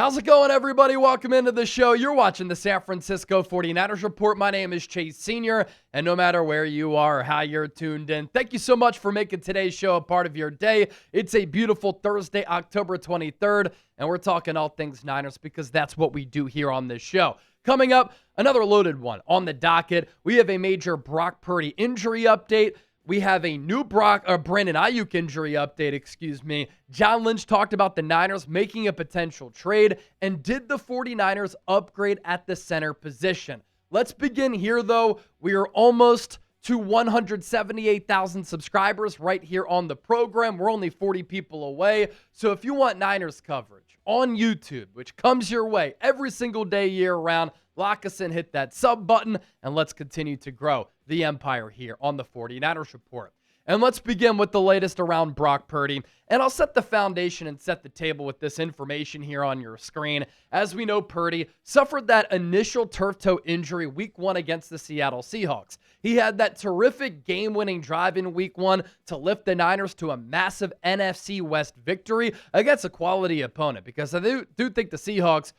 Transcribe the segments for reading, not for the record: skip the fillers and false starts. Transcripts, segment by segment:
How's it going, everybody? Welcome into the show. You're watching the San Francisco 49ers Report. My name is Chase Sr., and no matter where you are or how you're tuned in, thank you so much for making today's show a part of your day. It's a beautiful Thursday, October 23rd, and we're talking all things Niners because that's what we do here on this show. Coming up, another loaded one on the docket. We have a major Brock Purdy injury update. We have a new Brandon Aiyuk injury update, John Lynch talked about the Niners making a potential trade, and did the 49ers upgrade at the center position? Let's begin here, though. We are almost to 178,000 subscribers right here on the program. We're only 40 people away. So if you want Niners coverage on YouTube, which comes your way every single day year-round, lock us in, hit that sub button, and let's continue to grow the empire here on the 49ers Report. And let's begin with the latest around Brock Purdy. And I'll set the foundation and set the table with this information here on your screen. As we know, Purdy suffered that initial turf toe injury week 1 against the Seattle Seahawks. He had that terrific game-winning drive in week 1 to lift the Niners to a massive NFC West victory against a quality opponent, because I do think the Seahawks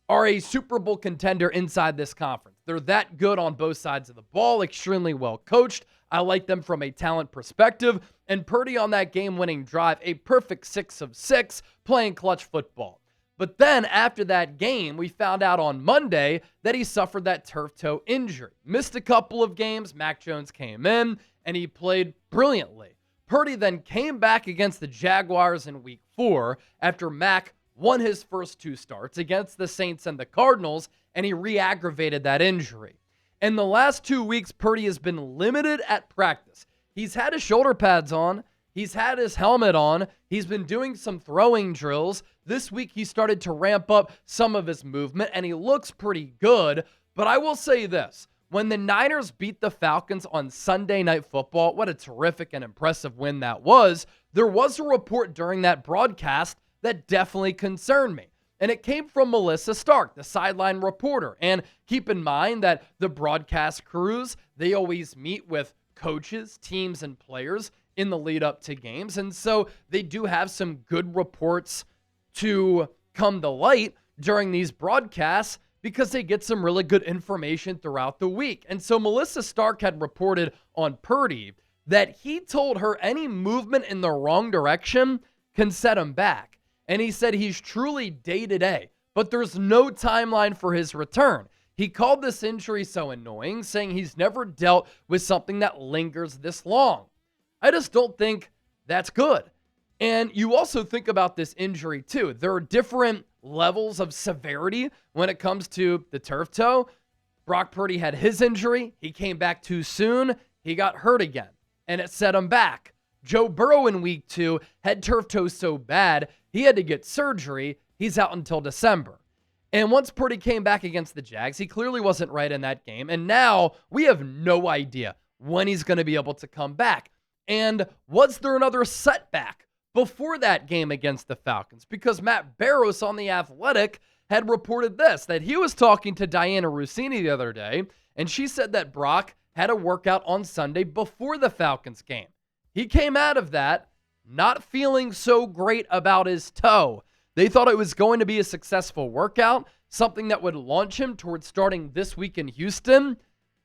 are a Super Bowl contender inside this conference. They're that good on both sides of the ball, extremely well coached. I like them from a talent perspective. And Purdy on that game-winning drive, a perfect 6 of 6, playing clutch football. But then after that game, we found out on Monday that he suffered that turf toe injury. Missed a couple of games. Mac Jones came in, and he played brilliantly. Purdy then came back against the Jaguars in week 4 after Mac won his first 2 starts against the Saints and the Cardinals, and he re-aggravated that injury. In the last 2 weeks, Purdy has been limited at practice. He's had his shoulder pads on. He's had his helmet on. He's been doing some throwing drills. This week, he started to ramp up some of his movement, and he looks pretty good. But I will say this. When the Niners beat the Falcons on Sunday Night Football, what a terrific and impressive win that was, there was a report during that broadcast that definitely concerned me. And it came from Melissa Stark, the sideline reporter. And keep in mind that the broadcast crews, they always meet with coaches, teams, and players in the lead up to games. And so they do have some good reports to come to light during these broadcasts because they get some really good information throughout the week. And so Melissa Stark had reported on Purdy that he told her any movement in the wrong direction can set him back. And he said he's truly day-to-day, but there's no timeline for his return. He called this injury so annoying, saying he's never dealt with something that lingers this long. I just don't think that's good. And you also think about this injury, too. There are different levels of severity when it comes to the turf toe. Brock Purdy had his injury. He came back too soon. He got hurt again, and it set him back. Joe Burrow in week 2 had turf toe so bad, he had to get surgery. He's out until December. And once Purdy came back against the Jags, he clearly wasn't right in that game. And now we have no idea when he's going to be able to come back. And was there another setback before that game against the Falcons? Because Matt Barrows on The Athletic had reported this, that he was talking to Diana Rossini the other day, and she said that Brock had a workout on Sunday before the Falcons game. He came out of that not feeling so great about his toe. They thought it was going to be a successful workout, something that would launch him towards starting this week in Houston,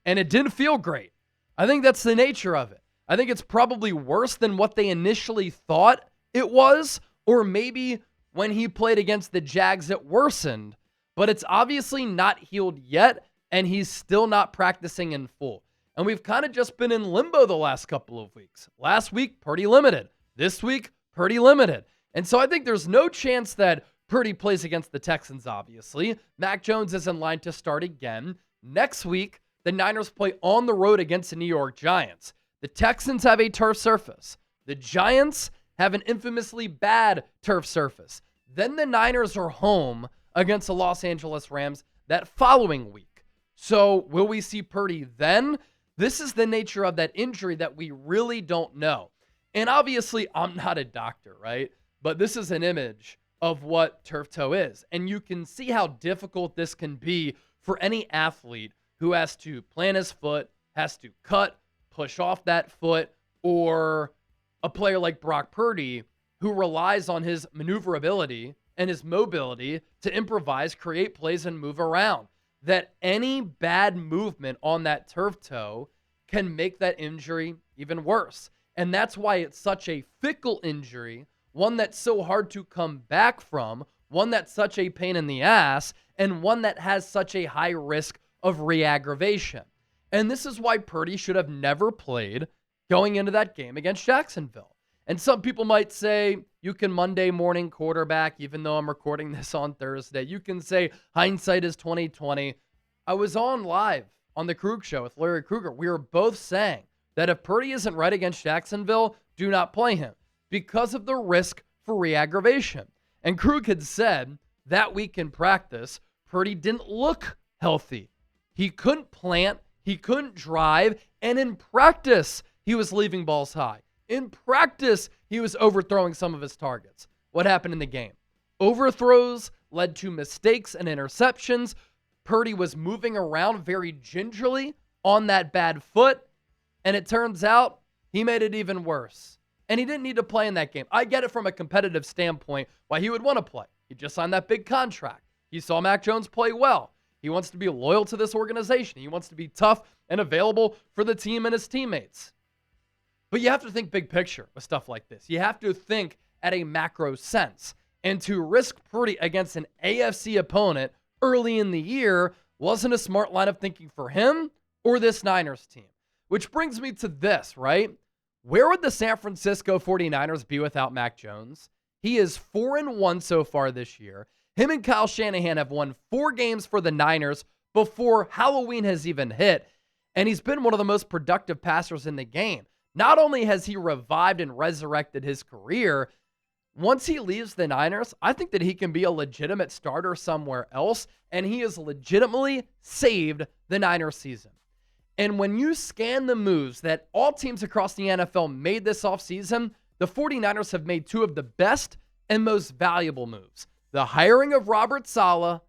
and it didn't feel great. I think that's the nature of it. I think it's probably worse than what they initially thought it was, or maybe when he played against the Jags, it worsened, but it's obviously not healed yet, and he's still not practicing in full. And we've kind of just been in limbo the last couple of weeks. Last week, Purdy limited. This week, Purdy limited. And so I think there's no chance that Purdy plays against the Texans, obviously. Mac Jones is in line to start again. Next week, the Niners play on the road against the New York Giants. The Texans have a turf surface. The Giants have an infamously bad turf surface. Then the Niners are home against the Los Angeles Rams that following week. So will we see Purdy then? This is the nature of that injury that we really don't know. And obviously, I'm not a doctor, right? But this is an image of what turf toe is. And you can see how difficult this can be for any athlete who has to plant his foot, has to cut, push off that foot, or a player like Brock Purdy who relies on his maneuverability and his mobility to improvise, create plays, and move around. That any bad movement on that turf toe can make that injury even worse. And that's why it's such a fickle injury, one that's so hard to come back from, one that's such a pain in the ass, and one that has such a high risk of re-aggravation. And this is why Purdy should have never played going into that game against Jacksonville. And some people might say, you can Monday morning quarterback, even though I'm recording this on Thursday. You can say hindsight is 2020. I was on live on the Krug Show with Larry Krueger. We were both saying that if Purdy isn't right against Jacksonville, do not play him because of the risk for re-aggravation. And Krug had said that week in practice, Purdy didn't look healthy. He couldn't plant, he couldn't drive, and in practice, he was leaving balls high. In practice, he was overthrowing some of his targets. What happened in the game? Overthrows led to mistakes and interceptions. Purdy was moving around very gingerly on that bad foot, and it turns out he made it even worse. And he didn't need to play in that game. I get it from a competitive standpoint why he would want to play. He just signed that big contract. He saw Mac Jones play well. He wants to be loyal to this organization. He wants to be tough and available for the team and his teammates. But you have to think big picture with stuff like this. You have to think at a macro sense. And to risk Purdy against an AFC opponent early in the year wasn't a smart line of thinking for him or this Niners team. Which brings me to this, right? Where would the San Francisco 49ers be without Mac Jones? He is 4-1 so far this year. Him and Kyle Shanahan have won 4 games for the Niners before Halloween has even hit. And he's been one of the most productive passers in the game. Not only has he revived and resurrected his career, once he leaves the Niners, I think that he can be a legitimate starter somewhere else, and he has legitimately saved the Niners season. And when you scan the moves that all teams across the NFL made this offseason, the 49ers have made 2 of the best and most valuable moves. The hiring of Robert Saleh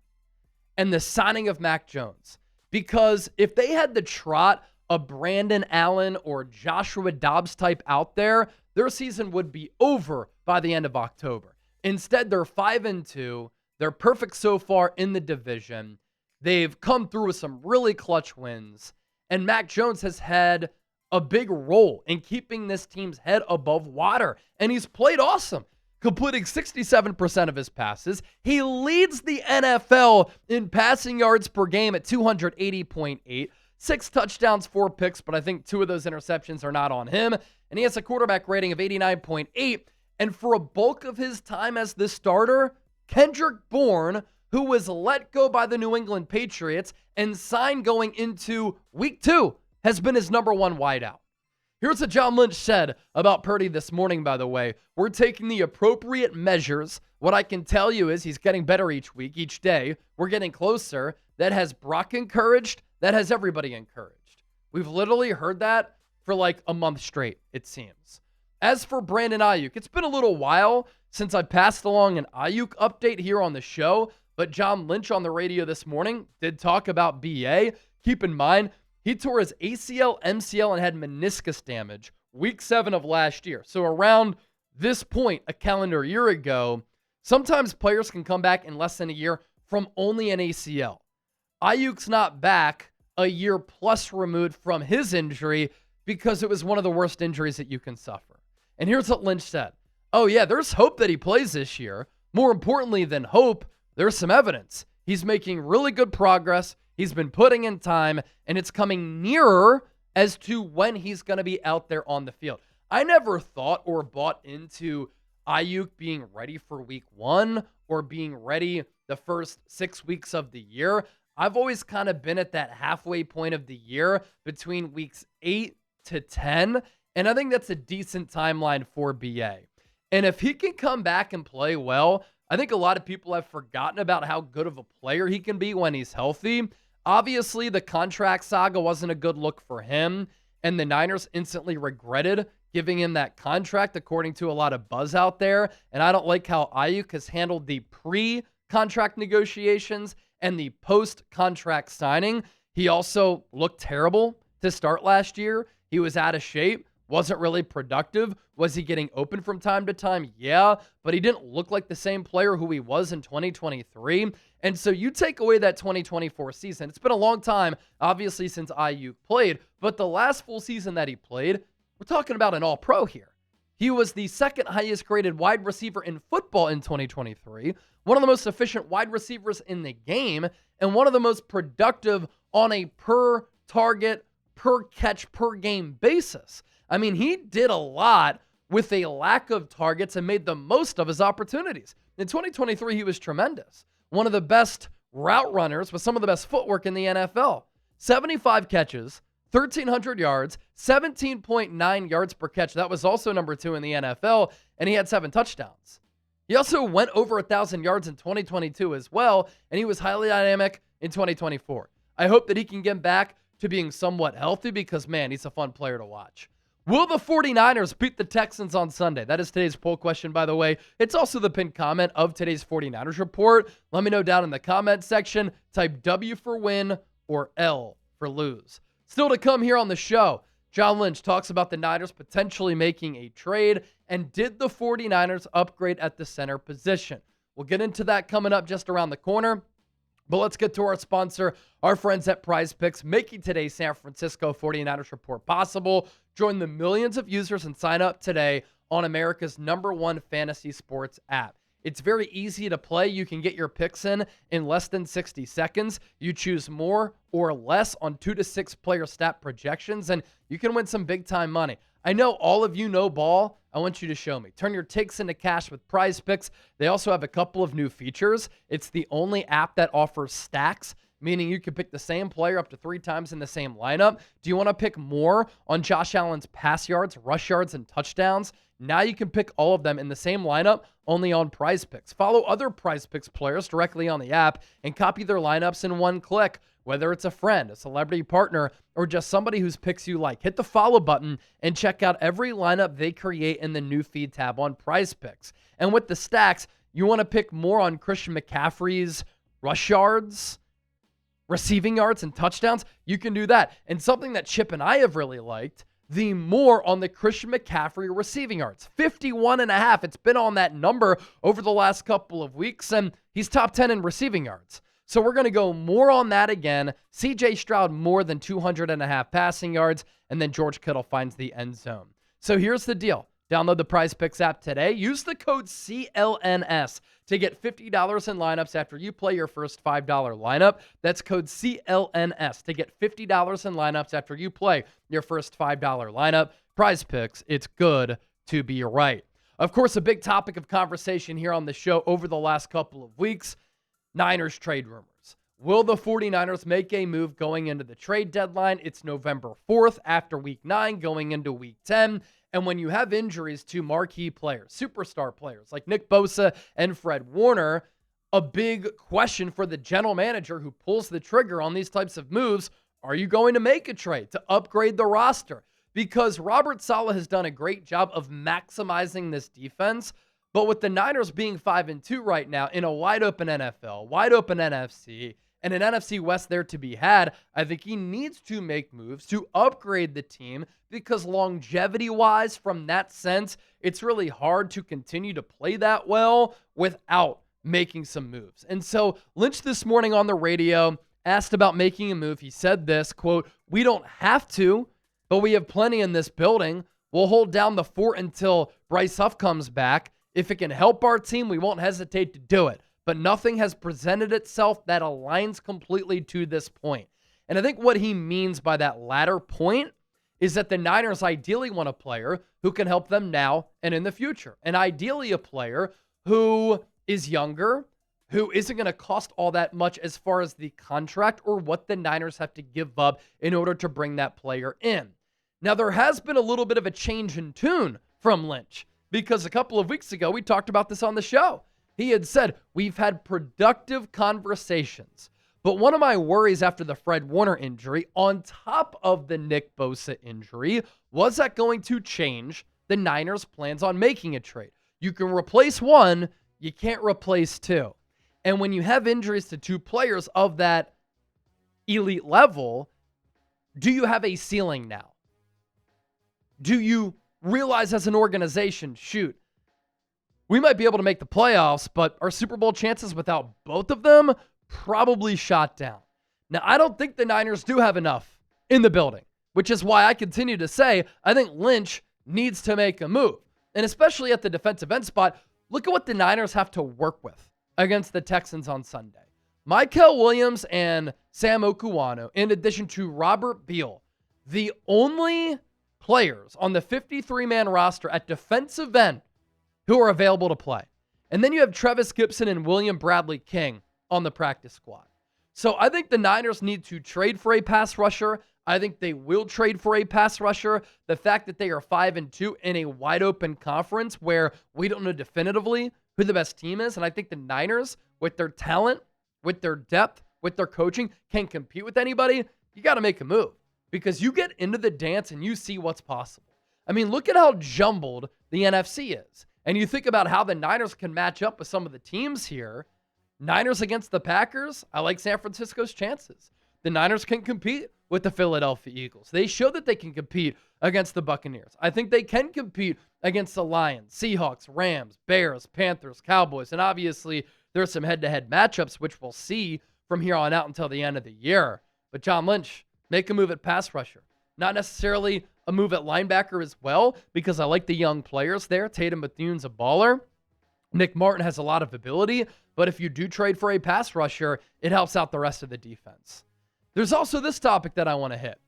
and the signing of Mac Jones. Because if they had the trot a Brandon Allen or Joshua Dobbs type out there, their season would be over by the end of October. Instead, they're 5-2. They're perfect so far in the division. They've come through with some really clutch wins. And Mac Jones has had a big role in keeping this team's head above water. And he's played awesome, completing 67% of his passes. He leads the NFL in passing yards per game at 280.8. 6 touchdowns, 4 picks, but I think 2 of those interceptions are not on him. And he has a quarterback rating of 89.8. And for a bulk of his time as the starter, Kendrick Bourne, who was let go by the New England Patriots and signed going into week 2, has been his number 1 wideout. Here's what John Lynch said about Purdy this morning, by the way. We're taking the appropriate measures. What I can tell you is he's getting better each week, each day. We're getting closer. That has Brock encouraged. That has everybody encouraged. We've literally heard that for like a month straight, it seems. As for Brandon Aiyuk, it's been a little while since I passed along an Aiyuk update here on the show, but John Lynch on the radio this morning did talk about BA. Keep in mind, he tore his ACL, MCL, and had meniscus damage week 7 of last year. So around this point, a calendar year ago, sometimes players can come back in less than a year from only an ACL. Aiyuk's not back a year plus removed from his injury because it was one of the worst injuries that you can suffer. And here's what Lynch said. Oh yeah, there's hope that he plays this year. More importantly than hope, there's some evidence. He's making really good progress. He's been putting in time, and it's coming nearer as to when he's going to be out there on the field. I never thought or bought into Aiyuk being ready for week 1 or being ready the first 6 weeks of the year. I've always kind of been at that halfway point of the year between weeks 8 to 10, and I think that's a decent timeline for BA. And if he can come back and play well, I think a lot of people have forgotten about how good of a player he can be when he's healthy. Obviously, the contract saga wasn't a good look for him, and the Niners instantly regretted giving him that contract, according to a lot of buzz out there. And I don't like how Aiyuk has handled the pre-contract negotiations and the post-contract signing. He also looked terrible to start last year. He was out of shape. wasn't really productive. Was he getting open from time to time? Yeah, but he didn't look like the same player who he was in 2023. And so you take away that 2024 season. It's been a long time, obviously, since Aiyuk played, but the last full season that he played, we're talking about an all-pro here. He was the second highest graded wide receiver in football in 2023, one of the most efficient wide receivers in the game, and one of the most productive on a per target, per catch, per game basis. I mean, he did a lot with a lack of targets and made the most of his opportunities. In 2023, he was tremendous. One of the best route runners with some of the best footwork in the NFL. 75 catches, 1,300 yards, 17.9 yards per catch. That was also number 2 in the NFL, and he had 7 touchdowns. He also went over 1,000 yards in 2022 as well, and he was highly dynamic in 2024. I hope that he can get back to being somewhat healthy because, man, he's a fun player to watch. Will the 49ers beat the Texans on Sunday? That is today's poll question, by the way. It's also the pinned comment of today's 49ers report. Let me know down in the comment section. Type W for win or L for lose. Still to come here on the show, John Lynch talks about the Niners potentially making a trade, and did the 49ers upgrade at the center position? We'll get into that coming up just around the corner. But let's get to our sponsor, our friends at PrizePicks, making today's San Francisco 49ers report possible. Join the millions of users and sign up today on America's #1 fantasy sports app. It's very easy to play. You can get your picks in less than 60 seconds. You choose more or less on 2 to 6 player stat projections, and you can win some big-time money. I know all of you know ball. I want you to show me. Turn your takes into cash with PrizePicks. They also have a couple of new features. It's the only app that offers stacks, meaning you can pick the same player up to 3 times in the same lineup. Do you want to pick more on Josh Allen's pass yards, rush yards, and touchdowns? Now you can pick all of them in the same lineup, only on PrizePicks. Follow other PrizePicks players directly on the app and copy their lineups in one click. Whether it's a friend, a celebrity partner, or just somebody whose picks you like, hit the follow button and check out every lineup they create in the new feed tab on PrizePicks. And with the stacks, you want to pick more on Christian McCaffrey's rush yards, receiving yards, and touchdowns, you can do that. And something that Chip and I have really liked, the more on the Christian McCaffrey receiving yards. 51.5. It's been on that number over the last couple of weeks, and he's top 10 in receiving yards. So we're going to go more on that again. CJ Stroud more than 200.5 passing yards, and then George Kittle finds the end zone. So here's the deal. Download the PrizePicks app today. Use the code CLNS to get $50 in lineups after you play your first $5 lineup. That's code CLNS to get $50 in lineups after you play your first $5 lineup. PrizePicks, it's good to be right. Of course, a big topic of conversation here on the show over the last couple of weeks, Niners trade rumors. Will the 49ers make a move going into the trade deadline? It's November 4th after week 9 going into week 10. And when you have injuries to marquee players, superstar players like Nick Bosa and Fred Warner, a big question for the general manager who pulls the trigger on these types of moves, are you going to make a trade to upgrade the roster? Because Robert Saleh has done a great job of maximizing this defense. But with the Niners being 5-2 right now in a wide-open NFL, wide-open NFC, and an NFC West there to be had, I think he needs to make moves to upgrade the team because longevity-wise, from that sense, it's really hard to continue to play that well without making some moves. And so Lynch this morning on the radio asked about making a move. He said this, quote, "We don't have to, but we have plenty in this building. We'll hold down the fort until Bryce Huff comes back. If it can help our team, we won't hesitate to do it. But nothing has presented itself that aligns completely to this point." And I think what he means by that latter point is that the Niners ideally want a player who can help them now and in the future. And ideally a player who is younger, who isn't going to cost all that much as far as the contract or what the Niners have to give up in order to bring that player in. Now, there has been a little bit of a change in tune from Lynch, because a couple of weeks ago, we talked about this on the show. He had said, we've had productive conversations. But one of my worries after the Fred Warner injury, on top of the Nick Bosa injury, was that going to change the Niners' plans on making a trade? You can replace one, you can't replace two. And when you have injuries to 2 players of that elite level, do you have a ceiling now? Do you realize as an organization, shoot, we might be able to make the playoffs, but our Super Bowl chances without both of them probably shot down. Now, I don't think the Niners do have enough in the building, which is why I continue to say I think Lynch needs to make a move. And especially at the defensive end spot, look at what the Niners have to work with against the Texans on Sunday. Mykel Williams and Sam Okuwano, in addition to Robert Beal, the only players on the 53-man roster at defensive end who are available to play. And then you have Trevis Gibson and William Bradley King on the practice squad. So I think the Niners need to trade for a pass rusher. I think they will trade for a pass rusher. The fact that they are 5-2 in a wide open conference where we don't know definitively who the best team is. And I think the Niners, with their talent, with their depth, with their coaching, can compete with anybody. You got to make a move because you get into the dance and you see what's possible. I mean, look at how jumbled the NFC is. And you think about how the Niners can match up with some of the teams here. Niners against the Packers, I like San Francisco's chances. The Niners can compete with the Philadelphia Eagles. They show that they can compete against the Buccaneers. I think they can compete against the Lions, Seahawks, Rams, Bears, Panthers, Cowboys. And obviously, there's some head-to-head matchups, which we'll see from here on out until the end of the year. But John Lynch, make a move at pass rusher. Not necessarily a move at linebacker as well, because I like the young players there. Tatum Bethune's a baller. Nick Martin has a lot of ability, but if you do trade for a pass rusher, it helps out the rest of the defense. There's also this topic that I want to hit.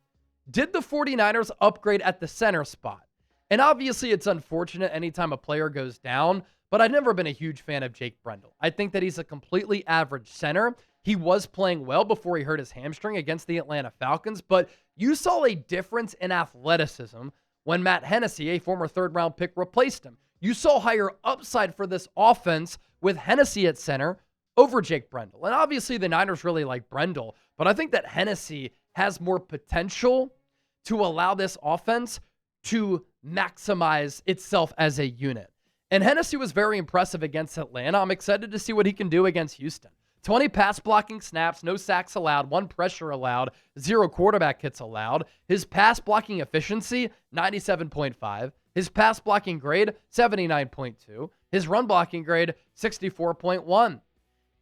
Did the 49ers upgrade at the center spot? And obviously it's unfortunate anytime a player goes down, but I've never been a huge fan of Jake Brendel. I think that he's a completely average center. He was playing well before he hurt his hamstring against the Atlanta Falcons, but you saw a difference in athleticism when Matt Hennessy, a former third-round pick, replaced him. You saw higher upside for this offense with Hennessy at center over Jake Brendel. And obviously the Niners really like Brendel, but I think that Hennessy has more potential to allow this offense to maximize itself as a unit. And Hennessy was very impressive against Atlanta. I'm excited to see what he can do against Houston. 20 pass blocking snaps, no sacks allowed, 1 pressure allowed, 0 quarterback hits allowed. His pass blocking efficiency, 97.5. His pass blocking grade, 79.2. His run blocking grade, 64.1.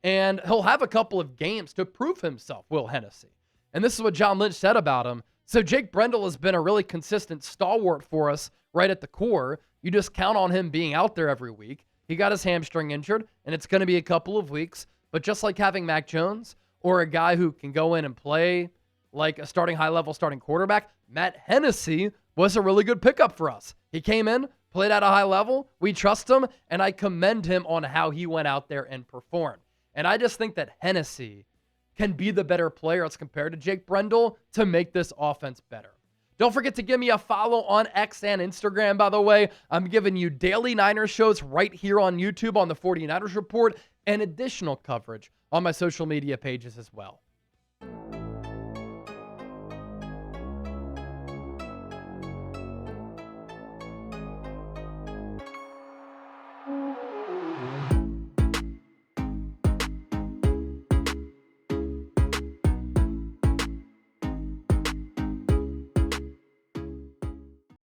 And he'll have a couple of games to prove himself, Will Hennessy. And this is what John Lynch said about him. So Jake Brendel has been a really consistent stalwart for us right at the core. You just count on him being out there every week. He got his hamstring injured, and it's going to be a couple of weeks. But just like having Mac Jones or a guy who can go in and play like a starting high-level starting quarterback, Matt Hennessy was a really good pickup for us. He came in, played at a high level. We trust him, and I commend him on how he went out there and performed. And I just think that Hennessy can be the better player as compared to Jake Brendel to make this offense better. Don't forget to give me a follow on X and Instagram, by the way. I'm giving you daily Niners shows right here on YouTube on the 49ers Report and additional coverage on my social media pages as well.